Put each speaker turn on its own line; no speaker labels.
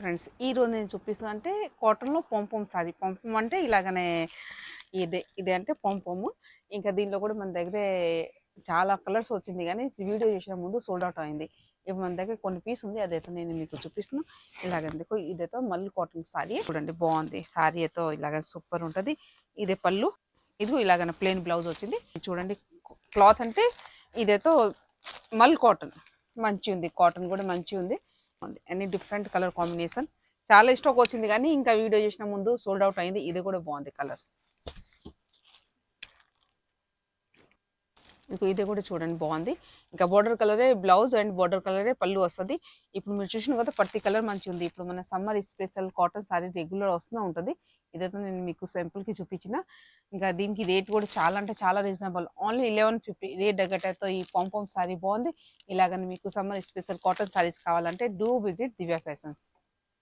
friends ఈరోజు నేను చూపిస్తున్నా అంటే కాటన్లో పొంపొం సారీ పొంపొం అంటే ఇలాగనే ఇదే అంటే పొంపొము ఇంకా దీనిలో కూడా మన దగ్గరే చాలా కలర్స్ వచ్చింది కానీ వీడియో చేసిన ముందు సోల్డ్ అవుట్ అయింది ఇప్పుడు మన దగ్గర కొన్ని పీస్ ఉంది అదైతే నేను మీకు చూపిస్తున్నాను ఇలాగందుకు ఇదైతే మళ్ళీ కాటన్ సారీ చూడండి బాగుంది సారీ అయితే ఇలాగ సూపర్ ఉంటుంది ఇదే పళ్ళు ఇది ఇలాగనే ప్లెయిన్ బ్లౌజ్ వచ్చింది చూడండి క్లాత్ అంటే ఇదైతే మల్ కాటన్ మంచి ఉంది కాటన్ కూడా మంచి ఉంది అన్ని డిఫరెంట్ కలర్ కాంబినేషన్ చాలా స్టాక్ వచ్చింది కానీ ఇంకా వీడియో చేసిన ముందు సోల్డ్ అవుట్ అయింది ఇది కూడా బాగుంది కలర్ మీకు ఇది కూడా చూడండి బాగుంది ఇంకా బోర్డర్ కలరే బ్లౌజ్ అండ్ బోర్డర్ కలరే పళ్ళు వస్తుంది ఇప్పుడు మీరు చూసిన కదా పత్తి కలర్ మంచి ఉంది ఇప్పుడు మన summer special cotton sorry regular వస్తూనే ఉంటుంది ఇదైతే నేను మీకు సింపుల్కి చూపించిన ఇంకా దీనికి రేట్ కూడా చాలా అంటే చాలా రీజనబుల్ ఓన్లీ 1150 రేట్ తగ్గట్టయితే ఈ పొంపొం సారీ బాగుంది ఇలాగని మీకు సమ్మర్ స్పెషల్ కాటన్ సారీస్ కావాలంటే డూ విజిట్ దివ్య ఫ్యాషన్స్